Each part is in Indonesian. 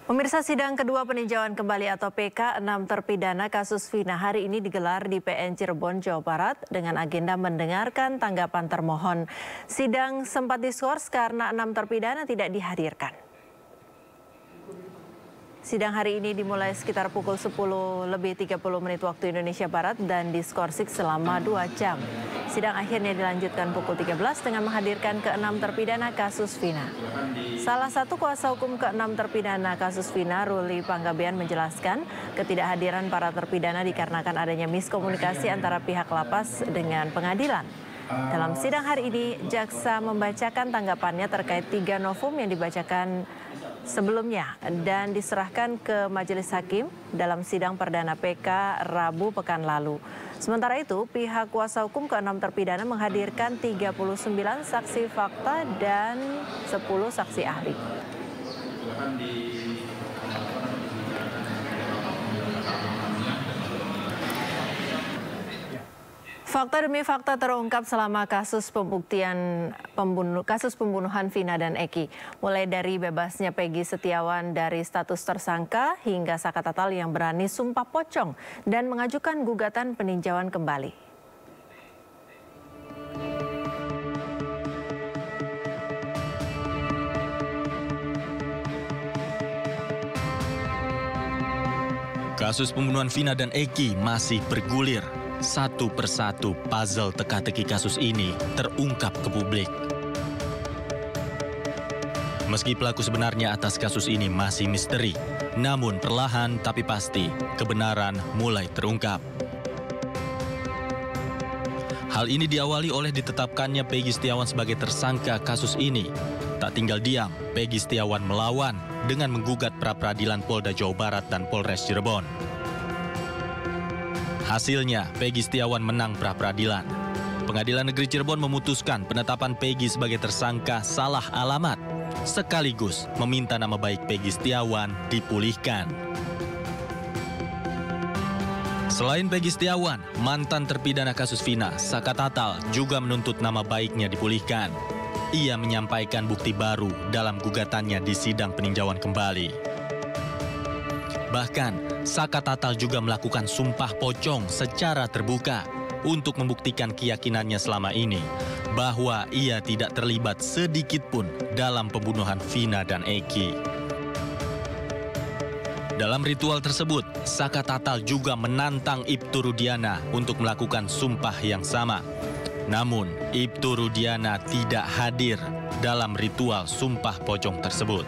Pemirsa, sidang kedua peninjauan kembali atau PK 6 terpidana kasus Vina hari ini digelar di PN Cirebon, Jawa Barat dengan agenda mendengarkan tanggapan termohon. Sidang sempat diskors karena 6 terpidana tidak dihadirkan. Sidang hari ini dimulai sekitar pukul 10:30 waktu Indonesia Barat dan diskorsik selama 2 jam. Sidang akhirnya dilanjutkan pukul 13 dengan menghadirkan ke-6 terpidana kasus Vina. Salah satu kuasa hukum ke-6 terpidana kasus Vina, Ruli Panggabean, menjelaskan ketidakhadiran para terpidana dikarenakan adanya miskomunikasi antara pihak lapas dengan pengadilan. Dalam sidang hari ini, jaksa membacakan tanggapannya terkait 3 novum yang dibacakan sebelumnya dan diserahkan ke majelis hakim dalam sidang perdana PK Rabu pekan lalu. Sementara itu, pihak kuasa hukum ke-6 terpidana menghadirkan 39 saksi fakta dan 10 saksi ahli. Fakta demi fakta terungkap selama kasus pembunuhan Vina dan Eki. Mulai dari bebasnya Peggy Setiawan dari status tersangka hingga Saka Tatal yang berani sumpah pocong dan mengajukan gugatan peninjauan kembali. Kasus pembunuhan Vina dan Eki masih bergulir. Satu persatu puzzle teka-teki kasus ini terungkap ke publik. Meski pelaku sebenarnya atas kasus ini masih misteri, namun perlahan tapi pasti kebenaran mulai terungkap. Hal ini diawali oleh ditetapkannya Peggy Setiawan sebagai tersangka kasus ini. Tak tinggal diam, Peggy Setiawan melawan dengan menggugat pra-peradilan Polda Jawa Barat dan Polres Cirebon. Hasilnya, Peggy Setiawan menang pra-peradilan. Pengadilan Negeri Cirebon memutuskan penetapan Peggy sebagai tersangka salah alamat, sekaligus meminta nama baik Peggy Setiawan dipulihkan. Selain Peggy Setiawan, mantan terpidana kasus Vina, Saka Tatal, juga menuntut nama baiknya dipulihkan. Ia menyampaikan bukti baru dalam gugatannya di sidang peninjauan kembali. Bahkan, Saka Tatal juga melakukan sumpah pocong secara terbuka untuk membuktikan keyakinannya selama ini bahwa ia tidak terlibat sedikit pun dalam pembunuhan Vina dan Eki. Dalam ritual tersebut, Saka Tatal juga menantang Ibtu Rudiana untuk melakukan sumpah yang sama. Namun, Ibtu Rudiana tidak hadir dalam ritual sumpah pocong tersebut.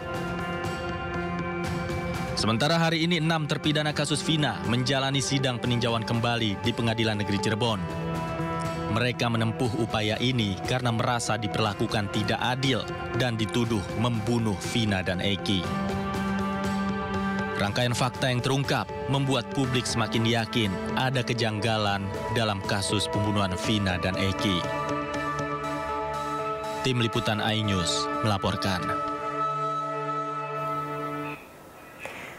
Sementara hari ini 6 terpidana kasus Vina menjalani sidang peninjauan kembali di Pengadilan Negeri Cirebon. Mereka menempuh upaya ini karena merasa diperlakukan tidak adil dan dituduh membunuh Vina dan Eki. Rangkaian fakta yang terungkap membuat publik semakin yakin ada kejanggalan dalam kasus pembunuhan Vina dan Eki. Tim Liputan iNews melaporkan.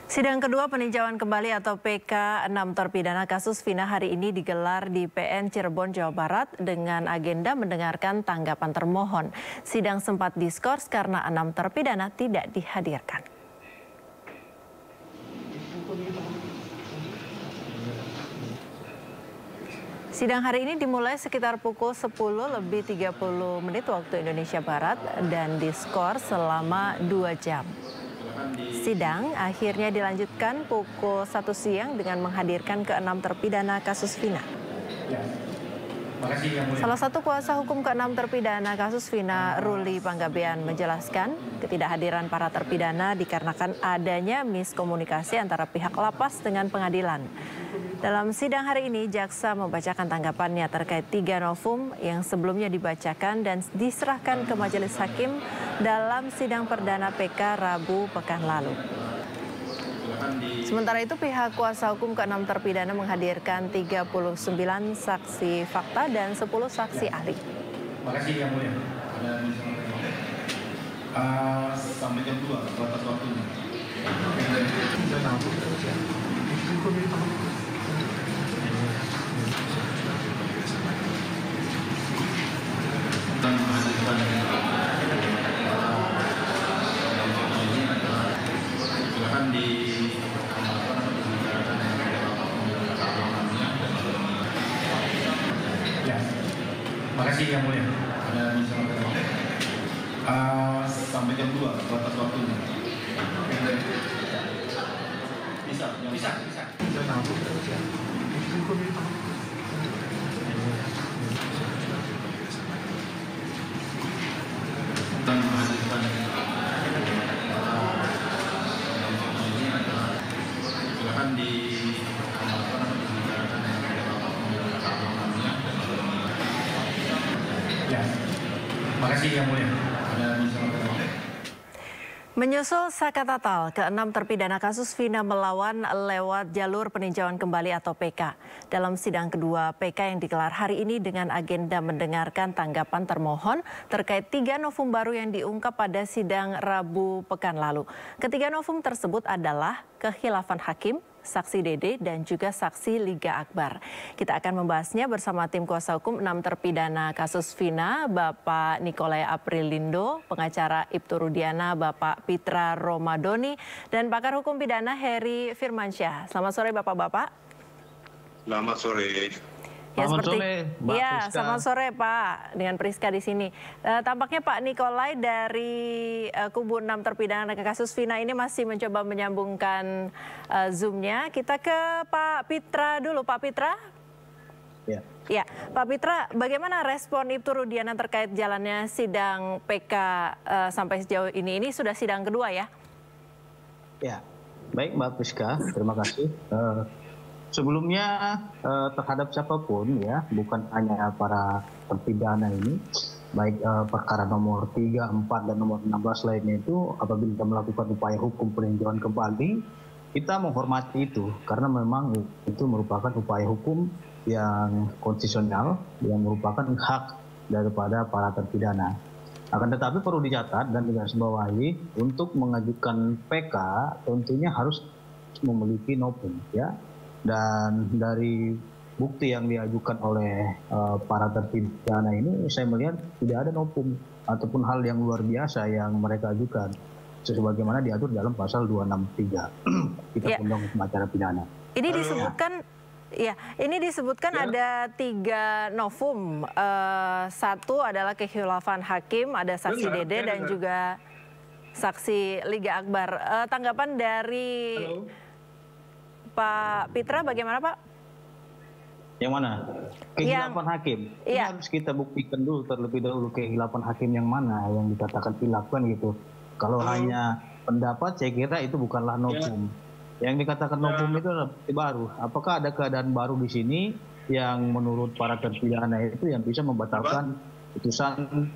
Sidang kedua peninjauan kembali atau PK 6 terpidana kasus Vina hari ini digelar di PN Cirebon, Jawa Barat dengan agenda mendengarkan tanggapan termohon. Sidang sempat diskors karena 6 terpidana tidak dihadirkan. Sidang hari ini dimulai sekitar pukul 10:30 waktu Indonesia Barat dan diskors selama 2 jam. Sidang akhirnya dilanjutkan pukul 1 siang dengan menghadirkan ke-6 terpidana kasus Vina. Salah satu kuasa hukum ke-6 terpidana kasus Vina, Ruli Panggabean, menjelaskan ketidakhadiran para terpidana dikarenakan adanya miskomunikasi antara pihak lapas dengan pengadilan. Dalam sidang hari ini, jaksa membacakan tanggapannya terkait 3 novum yang sebelumnya dibacakan dan diserahkan ke majelis hakim dalam sidang perdana PK Rabu pekan lalu. Sementara itu, pihak kuasa hukum ke-6 terpidana menghadirkan 39 saksi fakta dan 10 saksi ahli. Makasih yang mulia. Sampai jam 2 batas waktunya. Silakan di Makasih yang mulia. Ada bisa sampai jam 2 batas waktunya. Bisa. Silakan di ya. Makasih yang mulia. Ada bisa Menyusul saka tatal, ke-6 terpidana kasus Vina melawan lewat jalur peninjauan kembali atau PK. Dalam sidang kedua PK yang digelar hari ini dengan agenda mendengarkan tanggapan termohon terkait 3 novum baru yang diungkap pada sidang Rabu pekan lalu. Ketiga novum tersebut adalah kekhilafan hakim, saksi Dede, dan juga saksi Liga Akbar. Kita akan membahasnya bersama tim kuasa hukum 6 terpidana kasus Vina, Bapak Nikolai Aprilindo, pengacara Ibtu Rudiana, Bapak Pitra Romadoni, dan pakar hukum pidana Heri Firmansyah. Selamat sore Bapak-Bapak. Selamat sore. Ya, Selamat seperti sore, Mbak Priska. Selamat sore Pak, dengan Priska di sini. Tampaknya Pak Nikolai dari kubu 6 terpidana kasus Vina ini masih mencoba menyambungkan Zoom-nya. Kita ke Pak Pitra dulu, Pak Pitra. Ya. Ya, Pak Pitra, bagaimana respon Ibtu Rudiana terkait jalannya sidang PK sampai sejauh ini? Ini sudah sidang kedua ya? Ya, baik Mbak Priska, terima kasih. Sebelumnya terhadap siapapun ya, bukan hanya para terpidana ini, baik perkara nomor 3, 4, dan nomor 16 lainnya itu apabila kita melakukan upaya hukum peninjauan kembali, kita menghormati itu karena memang itu merupakan upaya hukum yang konstitusional, yang merupakan hak daripada para terpidana. Akan tetapi perlu dicatat dan digarisbawahi untuk mengajukan PK tentunya harus memiliki novum ya. Dan dari bukti yang diajukan oleh para terpidana ini saya melihat tidak ada novum ataupun hal yang luar biasa yang mereka ajukan sebagaimana diatur dalam pasal 263 Kitab Undang-Undang Acara Pidana. Ini disebutkan ada 3 novum. Satu adalah kekhilafan hakim, ada saksi Dede dan juga saksi Liga Akbar. Tanggapan dari Pak Pitra bagaimana Pak? Yang mana? Kekhilafan hakim. Ini harus kita buktikan dulu terlebih dahulu kekhilafan hakim yang mana yang dikatakan khilaf kan gitu. Kalau hanya pendapat saya kira itu bukanlah novum. Yang dikatakan novum itu adalah bukti baru. Apakah ada keadaan baru di sini yang menurut para terpidana itu yang bisa membatalkan putusan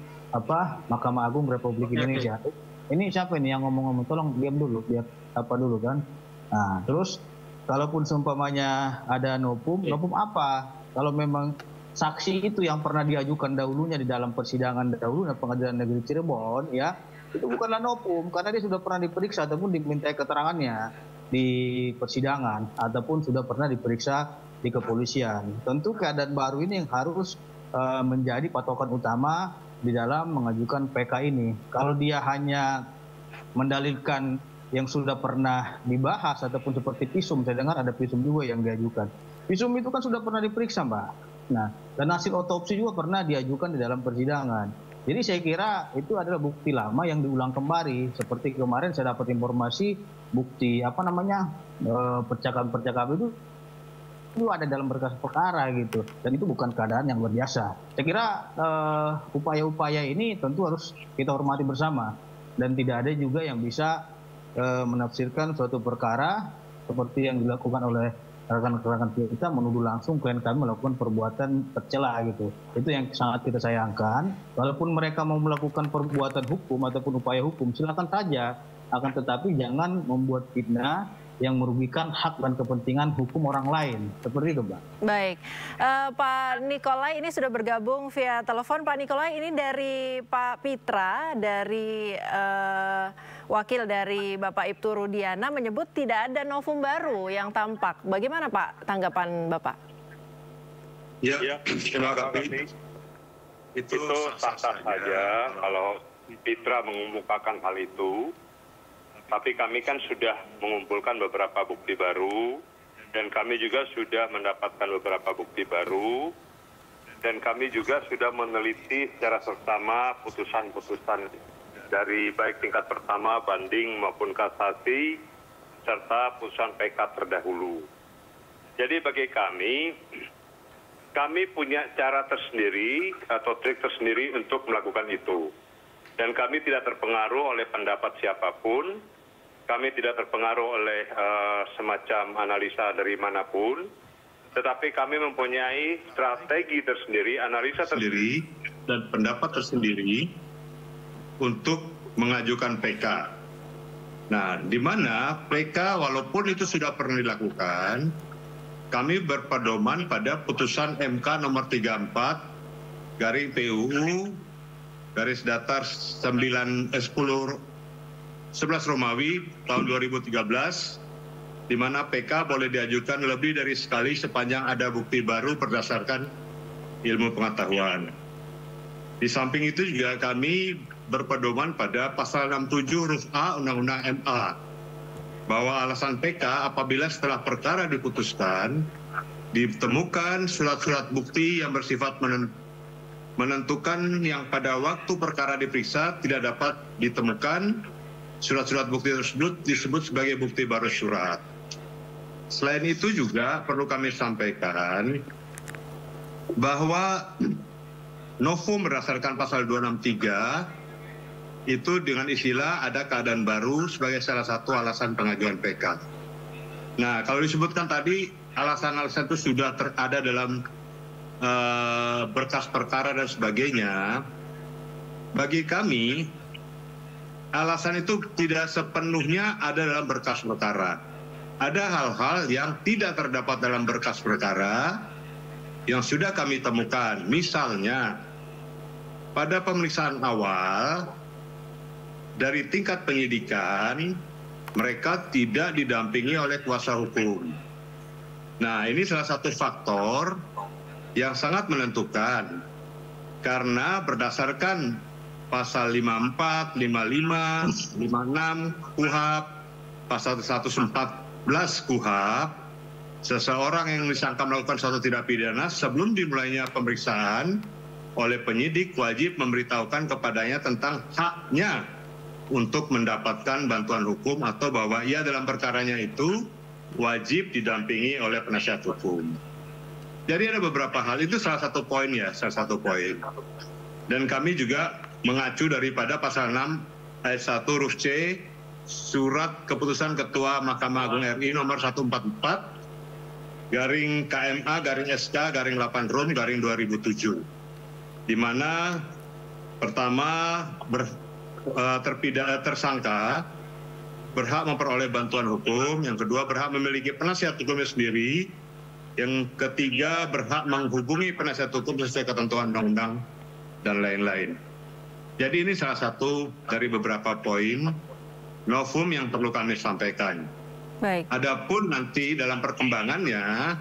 Mahkamah Agung Republik Indonesia? Ini siapa ini yang ngomong-ngomong? Tolong diam dulu, biar dulu kan. Nah, terus kalaupun seumpamanya ada novum apa? Kalau memang saksi itu yang pernah diajukan dahulunya di dalam persidangan dahulu Pengadilan Negeri Cirebon ya, itu bukanlah novum karena dia sudah pernah diperiksa ataupun dimintai keterangannya di persidangan ataupun sudah pernah diperiksa di kepolisian. Tentu keadaan baru ini yang harus menjadi patokan utama di dalam mengajukan PK ini. Kalau dia hanya mendalilkan yang sudah pernah dibahas ataupun seperti visum, saya dengar ada visum juga yang diajukan. Visum itu kan sudah pernah diperiksa Mbak. Nah, dan hasil otopsi juga pernah diajukan di dalam persidangan. Jadi saya kira itu adalah bukti lama yang diulang kembali. Seperti kemarin saya dapat informasi bukti percakapan itu ada dalam berkas perkara gitu. Dan itu bukan keadaan yang luar biasa. Saya kira upaya-upaya ini tentu harus kita hormati bersama. Dan tidak ada juga yang bisa menafsirkan suatu perkara seperti yang dilakukan oleh rekan-rekan kita menuduh langsung klien kami melakukan perbuatan tercela gitu. Itu yang sangat kita sayangkan. Walaupun mereka mau melakukan perbuatan hukum ataupun upaya hukum silakan saja, akan tetapi jangan membuat fitnah yang merugikan hak dan kepentingan hukum orang lain. Seperti itu, Mbak. Baik. Pak Nikolai ini sudah bergabung via telepon. Pak Nikolai, ini dari Pak Pitra, dari wakil dari Bapak Ibtu Rudiana menyebut tidak ada novum baru yang tampak. Bagaimana Pak tanggapan Bapak? Ya, terima kasih. Itu sah-sah saja kalau Pitra mengemukakan hal itu. Tapi kami kan sudah mengumpulkan beberapa bukti baru dan kami juga sudah mendapatkan beberapa bukti baru dan kami juga sudah meneliti secara seksama putusan-putusan dari baik tingkat pertama, banding maupun kasasi, serta putusan PK terdahulu. Jadi bagi kami punya cara tersendiri atau trik tersendiri untuk melakukan itu. Dan kami tidak terpengaruh oleh pendapat siapapun, kami tidak terpengaruh oleh semacam analisa dari manapun, tetapi kami mempunyai strategi tersendiri, analisa tersendiri, dan pendapat tersendiri untuk mengajukan PK. Nah, di mana PK walaupun itu sudah pernah dilakukan, kami berpedoman pada putusan MK nomor 34 garing PUU garis datar 11 Romawi tahun 2013, di mana PK boleh diajukan lebih dari sekali sepanjang ada bukti baru berdasarkan ilmu pengetahuan. Di samping itu juga kami berpedoman pada pasal 67 huruf A Undang-Undang MA, bahwa alasan PK apabila setelah perkara diputuskan, ditemukan surat-surat bukti yang bersifat menentukan yang pada waktu perkara diperiksa tidak dapat ditemukan, surat-surat bukti tersebut disebut sebagai bukti baru surat. Selain itu juga perlu kami sampaikan bahwa novum berdasarkan pasal 263 itu dengan istilah ada keadaan baru sebagai salah satu alasan pengajuan PK. Nah, kalau disebutkan tadi alasan-alasan itu sudah ada dalam berkas perkara dan sebagainya, bagi kami alasan itu tidak sepenuhnya ada dalam berkas perkara. Ada hal-hal yang tidak terdapat dalam berkas perkara yang sudah kami temukan. Misalnya, pada pemeriksaan awal dari tingkat penyidikan, mereka tidak didampingi oleh kuasa hukum. Nah, ini salah satu faktor yang sangat menentukan, karena berdasarkan pasal 54, 55, 56 KUHP, pasal 114 KUHP, seseorang yang disangka melakukan suatu tindak pidana sebelum dimulainya pemeriksaan oleh penyidik wajib memberitahukan kepadanya tentang haknya untuk mendapatkan bantuan hukum atau bahwa ia dalam perkaranya itu wajib didampingi oleh penasihat hukum. Jadi ada beberapa hal, itu salah satu poin ya, salah satu poin. Dan kami juga mengacu daripada pasal 6 ayat 1 huruf C surat keputusan Ketua Mahkamah Agung RI nomor 144 garing KMA garing SK garing 8 Rom garing 2007, di mana pertama tersangka berhak memperoleh bantuan hukum, yang kedua berhak memiliki penasihat hukumnya sendiri, yang ketiga berhak menghubungi penasihat hukum sesuai ketentuan undang-undang dan lain-lain. Jadi ini salah satu dari beberapa poin novum yang perlu kami sampaikan. Baik. Adapun nanti dalam perkembangannya,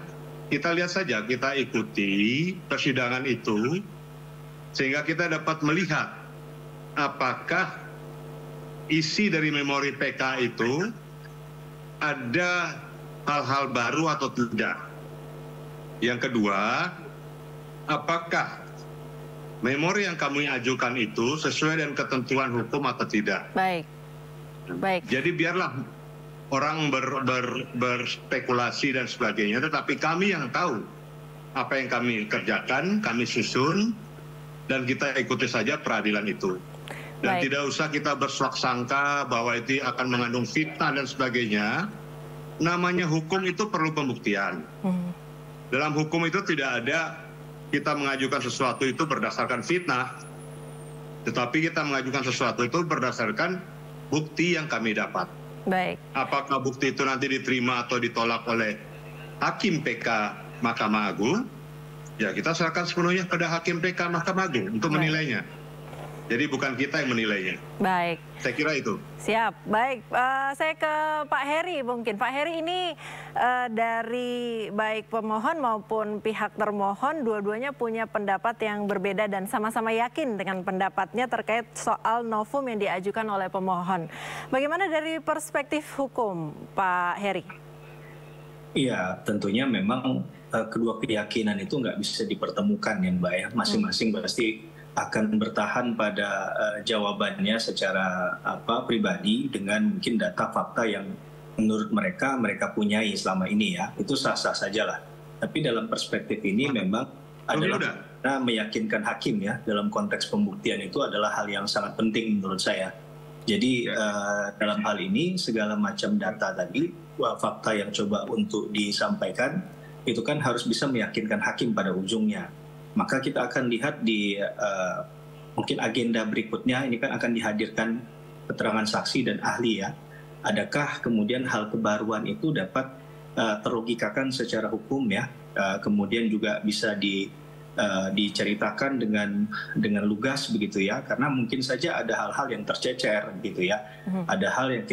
kita lihat saja, kita ikuti persidangan itu, sehingga kita dapat melihat apakah isi dari memori PK itu ada hal-hal baru atau tidak. Yang kedua, apakah memori yang kami ajukan itu sesuai dengan ketentuan hukum atau tidak. Baik. Baik. Jadi biarlah orang berspekulasi dan sebagainya, tetapi kami yang tahu apa yang kami kerjakan, kami susun, dan kita ikuti saja peradilan itu. Dan Baik. tidak usah kita bersuak-sangka bahwa itu akan mengandung fitnah dan sebagainya. Namanya hukum itu perlu pembuktian. Dalam hukum itu tidak ada kita mengajukan sesuatu itu berdasarkan fitnah, tetapi kita mengajukan sesuatu itu berdasarkan bukti yang kami dapat. Baik. Apakah bukti itu nanti diterima atau ditolak oleh Hakim PK Mahkamah Agung, ya kita serahkan sepenuhnya pada Hakim PK Mahkamah Agung untuk menilainya. Jadi bukan kita yang menilainya. Baik. Saya kira itu. Siap. Baik, saya ke Pak Heri mungkin. Pak Heri, ini dari baik pemohon maupun pihak termohon, dua-duanya punya pendapat yang berbeda dan sama-sama yakin dengan pendapatnya terkait soal novum yang diajukan oleh pemohon. Bagaimana dari perspektif hukum, Pak Heri? Iya, tentunya memang kedua keyakinan itu nggak bisa dipertemukan ya Mbak ya. Masing-masing pasti akan bertahan pada jawabannya secara pribadi dengan mungkin data fakta yang menurut mereka punyai selama ini ya. Itu sah-sah saja lah. Tapi dalam perspektif ini memang adalah meyakinkan hakim ya dalam konteks pembuktian itu adalah hal yang sangat penting menurut saya. Jadi dalam hal ini segala macam data tadi, fakta yang coba untuk disampaikan itu kan harus bisa meyakinkan hakim pada ujungnya. Maka kita akan lihat di mungkin agenda berikutnya ini kan akan dihadirkan keterangan saksi dan ahli ya. Adakah kemudian hal kebaruan itu dapat terlogikakan secara hukum ya, kemudian juga bisa diceritakan dengan lugas begitu ya, karena mungkin saja ada hal-hal yang tercecer gitu ya. Ada hal yang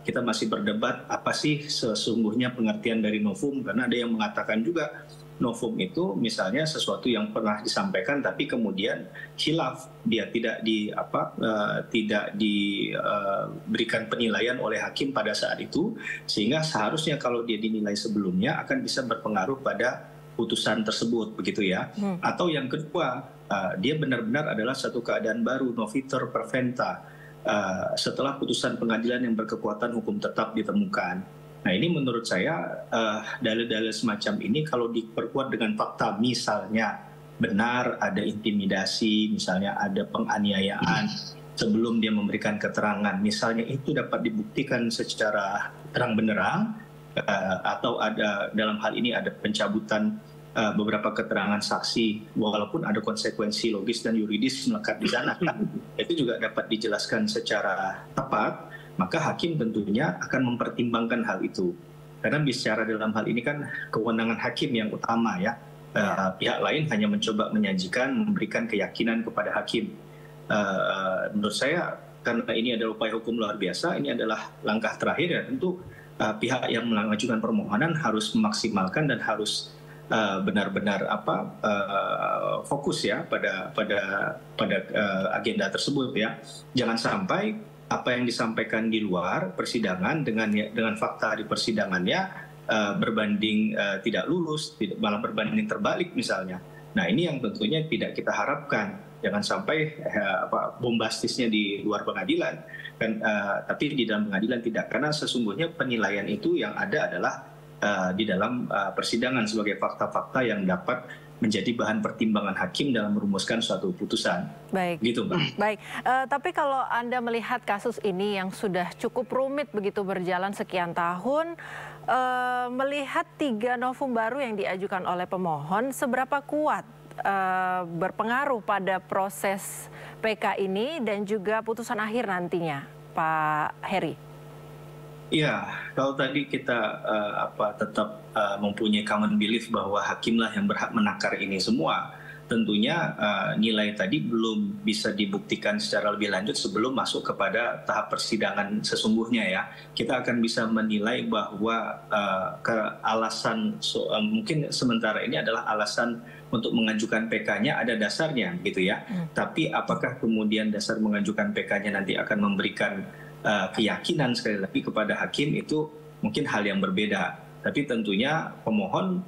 kita masih berdebat apa sih sesungguhnya pengertian dari novum, karena ada yang mengatakan juga novum itu misalnya sesuatu yang pernah disampaikan tapi kemudian khilaf, dia tidak diberikan penilaian oleh hakim pada saat itu, sehingga seharusnya kalau dia dinilai sebelumnya akan bisa berpengaruh pada putusan tersebut begitu ya. Atau yang kedua, dia benar-benar adalah satu keadaan baru, noviter perventa, setelah putusan pengadilan yang berkekuatan hukum tetap ditemukan. Nah ini menurut saya dalil-dalil semacam ini kalau diperkuat dengan fakta, misalnya benar ada intimidasi, misalnya ada penganiayaan sebelum dia memberikan keterangan, misalnya itu dapat dibuktikan secara terang benderang, atau ada dalam hal ini ada pencabutan beberapa keterangan saksi walaupun ada konsekuensi logis dan yuridis melekat di sana, itu juga dapat dijelaskan secara tepat, maka hakim tentunya akan mempertimbangkan hal itu. Karena bicara dalam hal ini kan kewenangan hakim yang utama ya. Pihak lain hanya mencoba menyajikan, memberikan keyakinan kepada hakim. Menurut saya karena ini adalah upaya hukum luar biasa, ini adalah langkah terakhir ya, tentu pihak yang mengajukan permohonan harus memaksimalkan dan harus benar-benar fokus ya pada agenda tersebut ya. Jangan sampai apa yang disampaikan di luar persidangan dengan fakta di persidangannya berbanding tidak lurus, malah berbanding terbalik misalnya. Nah ini yang tentunya tidak kita harapkan. Jangan sampai bombastisnya di luar pengadilan, tapi di dalam pengadilan tidak. Karena sesungguhnya penilaian itu yang ada adalah di dalam persidangan sebagai fakta-fakta yang dapat menjadi bahan pertimbangan hakim dalam merumuskan suatu putusan. Baik. Gitu, Mbak. Baik. Tapi kalau Anda melihat kasus ini yang sudah cukup rumit begitu berjalan sekian tahun, melihat 3 novum baru yang diajukan oleh pemohon, seberapa kuat berpengaruh pada proses PK ini dan juga putusan akhir nantinya, Pak Heri? Iya, kalau tadi kita tetap mempunyai common belief bahwa hakimlah yang berhak menakar ini semua, tentunya nilai tadi belum bisa dibuktikan secara lebih lanjut sebelum masuk kepada tahap persidangan sesungguhnya ya. Kita akan bisa menilai bahwa alasan mungkin sementara ini adalah alasan untuk mengajukan PK-nya ada dasarnya gitu ya. Tapi apakah kemudian dasar mengajukan PK-nya nanti akan memberikan keyakinan sekali lagi kepada hakim, itu mungkin hal yang berbeda. Tapi tentunya pemohon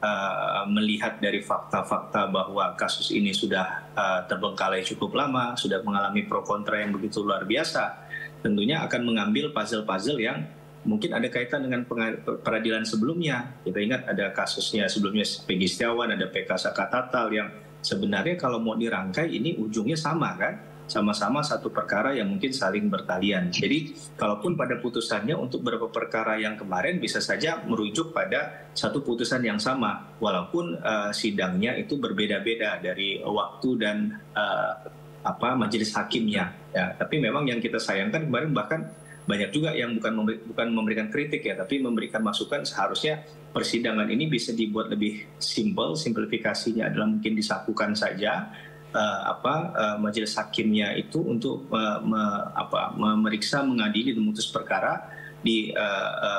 melihat dari fakta-fakta bahwa kasus ini sudah terbengkalai cukup lama, sudah mengalami pro kontra yang begitu luar biasa, tentunya akan mengambil puzzle-puzzle yang mungkin ada kaitan dengan peradilan sebelumnya. Kita ingat ada kasusnya sebelumnya Peggy Setiawan, ada PK Saka Tatal yang sebenarnya kalau mau dirangkai ini ujungnya sama kan? Sama-sama satu perkara yang mungkin saling bertalian. Jadi kalaupun pada putusannya untuk beberapa perkara yang kemarin bisa saja merujuk pada satu putusan yang sama, walaupun sidangnya itu berbeda-beda dari waktu dan majelis hakimnya. Ya, tapi memang yang kita sayangkan kemarin bahkan banyak juga yang bukan memberikan kritik ya, tapi memberikan masukan seharusnya persidangan ini bisa dibuat lebih simplifikasinya adalah mungkin disakukan saja majelis hakimnya itu untuk memeriksa, mengadili, memutus perkara di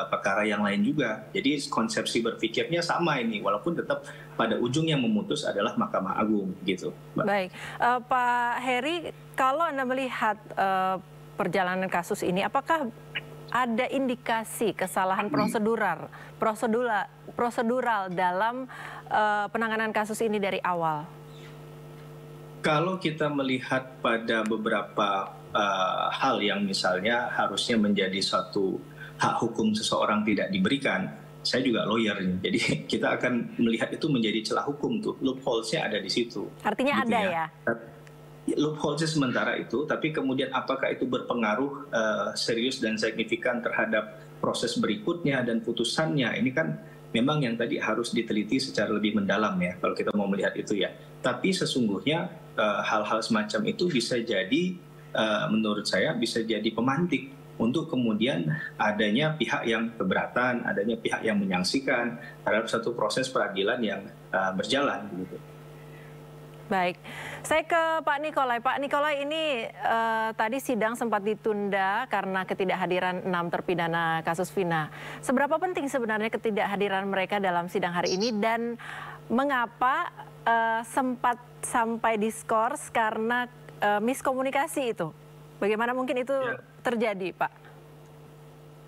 perkara yang lain juga. Jadi konsepsi berpikirnya sama ini, walaupun tetap pada ujung yang memutus adalah Mahkamah Agung gitu. Baik, Pak Heri, kalau Anda melihat perjalanan kasus ini, apakah ada indikasi kesalahan prosedural dalam penanganan kasus ini dari awal? Kalau kita melihat pada beberapa hal yang misalnya harusnya menjadi suatu hak hukum seseorang tidak diberikan, saya juga lawyer, jadi kita akan melihat itu menjadi celah hukum tuh, loopholes-nya ada di situ. Artinya gitu ada ya? Loopholes-nya sementara itu, tapi kemudian apakah itu berpengaruh serius dan signifikan terhadap proses berikutnya dan putusannya, ini kan memang yang tadi harus diteliti secara lebih mendalam ya, kalau kita mau melihat itu ya. Tapi sesungguhnya hal-hal semacam itu bisa jadi, menurut saya bisa jadi pemantik untuk kemudian adanya pihak yang keberatan, adanya pihak yang menyaksikan terhadap satu proses peradilan yang berjalan. Gitu. Baik, saya ke Pak Nikolai. Pak Nikolai, ini tadi sidang sempat ditunda karena ketidakhadiran 6 terpidana kasus Vina. Seberapa penting sebenarnya ketidakhadiran mereka dalam sidang hari ini dan mengapa sempat sampai diskors karena miskomunikasi itu? Bagaimana mungkin itu terjadi, Pak?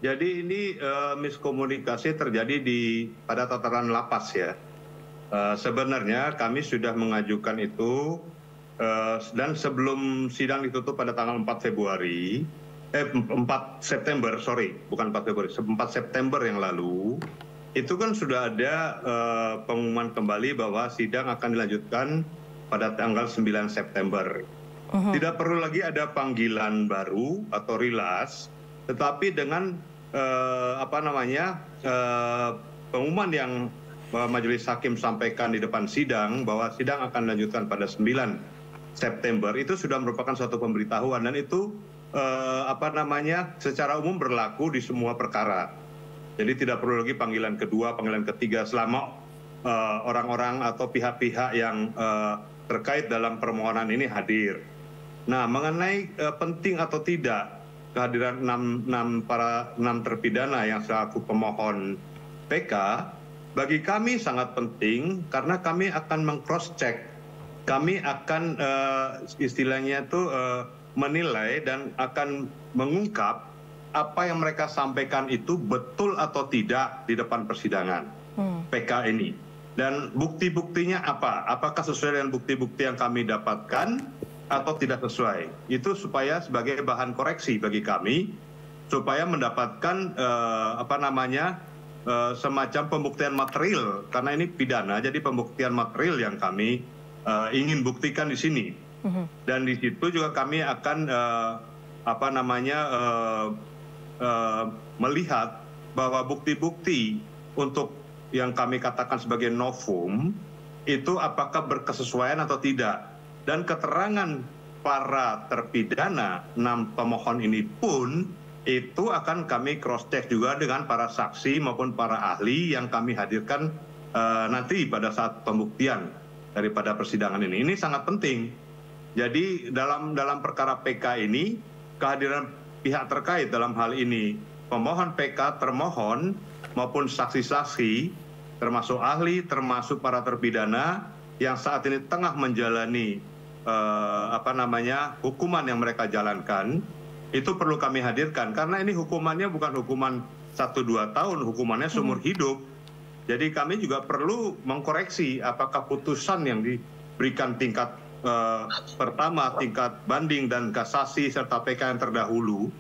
Jadi ini miskomunikasi terjadi pada tataran lapas ya. Sebenarnya kami sudah mengajukan itu dan sebelum sidang ditutup pada tanggal 4 September yang lalu, itu kan sudah ada pengumuman kembali bahwa sidang akan dilanjutkan pada tanggal 9 September. Tidak perlu lagi ada panggilan baru atau rilas, tetapi dengan pengumuman yang Majelis Hakim sampaikan di depan sidang bahwa sidang akan dilanjutkan pada 9 September itu sudah merupakan suatu pemberitahuan dan itu secara umum berlaku di semua perkara. Jadi tidak perlu lagi panggilan kedua, panggilan ketiga selama orang-orang atau pihak-pihak yang terkait dalam permohonan ini hadir. Nah, mengenai penting atau tidak kehadiran 6 terpidana yang selaku pemohon PK, bagi kami sangat penting karena kami akan meng-cross check, kami akan istilahnya itu menilai dan akan mengungkap apa yang mereka sampaikan itu betul atau tidak di depan persidangan PK ini. Dan bukti-buktinya apa? Apakah sesuai dengan bukti-bukti yang kami dapatkan atau tidak sesuai? Itu supaya sebagai bahan koreksi bagi kami, supaya mendapatkan semacam pembuktian material, karena ini pidana, jadi pembuktian material yang kami ingin buktikan di sini. Dan di situ juga kami akan melihat bahwa bukti-bukti untuk yang kami katakan sebagai novum itu apakah berkesesuaian atau tidak. Dan keterangan para terpidana 6 pemohon ini pun itu akan kami cross-check juga dengan para saksi maupun para ahli yang kami hadirkan nanti pada saat pembuktian daripada persidangan ini. Ini sangat penting. Jadi dalam perkara PK ini, kehadiran pihak terkait dalam hal ini, pemohon PK, termohon, maupun saksi-saksi, termasuk ahli, termasuk para terpidana yang saat ini tengah menjalani hukuman yang mereka jalankan, itu perlu kami hadirkan karena ini hukumannya bukan hukuman 1-2 tahun, hukumannya seumur hidup. Jadi kami juga perlu mengkoreksi apakah putusan yang diberikan tingkat pertama, tingkat banding dan kasasi serta PK yang terdahulu,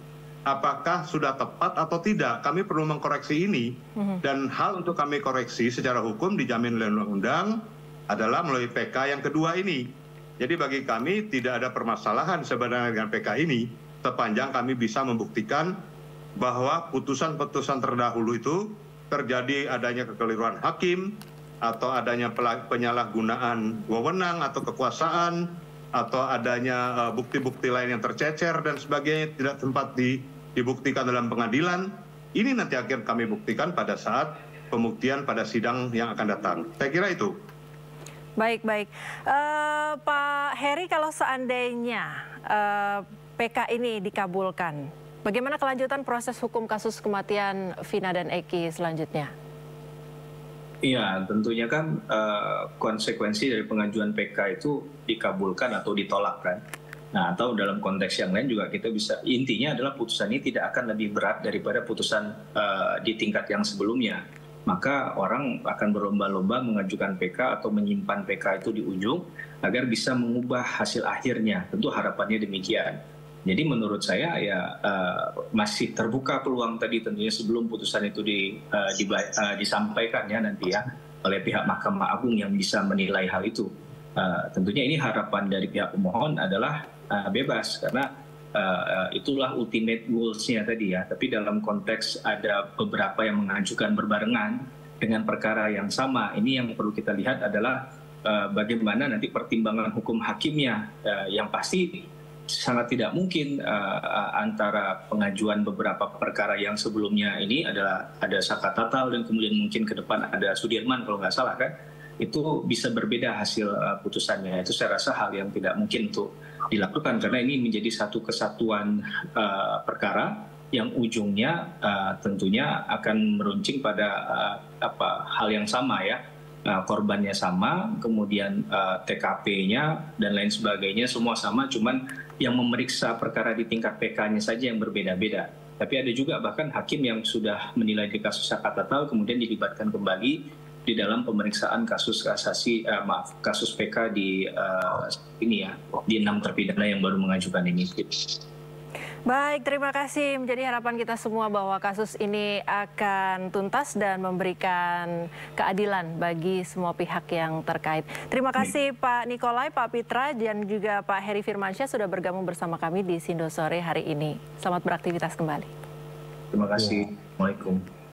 apakah sudah tepat atau tidak. Kami perlu mengkoreksi ini dan hal untuk kami koreksi secara hukum dijamin oleh undang-undang adalah melalui PK yang kedua ini. Jadi bagi kami tidak ada permasalahan sebenarnya dengan PK ini sepanjang kami bisa membuktikan bahwa putusan-putusan terdahulu itu terjadi adanya kekeliruan hakim atau adanya penyalahgunaan wewenang atau kekuasaan atau adanya bukti-bukti lain yang tercecer dan sebagainya tidak sempat dibuktikan dalam pengadilan. Ini nanti akan kami buktikan pada saat pembuktian pada sidang yang akan datang. Saya kira itu. Baik. Pak Heri, kalau seandainya PK ini dikabulkan, bagaimana kelanjutan proses hukum kasus kematian Vina dan Eki selanjutnya? Iya, tentunya kan konsekuensi dari pengajuan PK itu dikabulkan atau ditolak kan. Nah, atau dalam konteks yang lain juga kita bisa, intinya adalah putusan ini tidak akan lebih berat daripada putusan di tingkat yang sebelumnya. Maka orang akan berlomba-lomba mengajukan PK atau menyimpan PK itu di ujung agar bisa mengubah hasil akhirnya. Tentu harapannya demikian. Jadi menurut saya ya masih terbuka peluang tadi tentunya sebelum putusan itu disampaikan ya nanti ya oleh pihak Mahkamah Agung yang bisa menilai hal itu. Tentunya ini harapan dari pihak pemohon adalah bebas karena itulah ultimate goals-nya tadi ya. Tapi dalam konteks ada beberapa yang mengajukan berbarengan dengan perkara yang sama, ini yang perlu kita lihat adalah bagaimana nanti pertimbangan hukum hakimnya. Yang pasti sangat tidak mungkin antara pengajuan beberapa perkara yang sebelumnya ini adalah ada Saka Tatal dan kemudian mungkin ke depan ada Sudirman kalau nggak salah kan, itu bisa berbeda hasil putusannya. Itu saya rasa hal yang tidak mungkin untuk dilakukan karena ini menjadi satu kesatuan perkara yang ujungnya tentunya akan meruncing pada hal yang sama ya. Korbannya sama, kemudian TKP-nya dan lain sebagainya semua sama, cuman yang memeriksa perkara di tingkat PK-nya saja yang berbeda-beda. Tapi ada juga bahkan hakim yang sudah menilai di kasus Saka Tatal kemudian dilibatkan kembali di dalam pemeriksaan kasus kasus PK di ini ya, di 6 terpidana yang baru mengajukan ini. Baik, terima kasih. Menjadi harapan kita semua bahwa kasus ini akan tuntas dan memberikan keadilan bagi semua pihak yang terkait. Terima kasih Pak Nikolai, Pak Pitra, dan juga Pak Heri Firmansyah sudah bergabung bersama kami di Sindo Sore hari ini. Selamat beraktivitas kembali. Terima kasih. Assalamualaikum.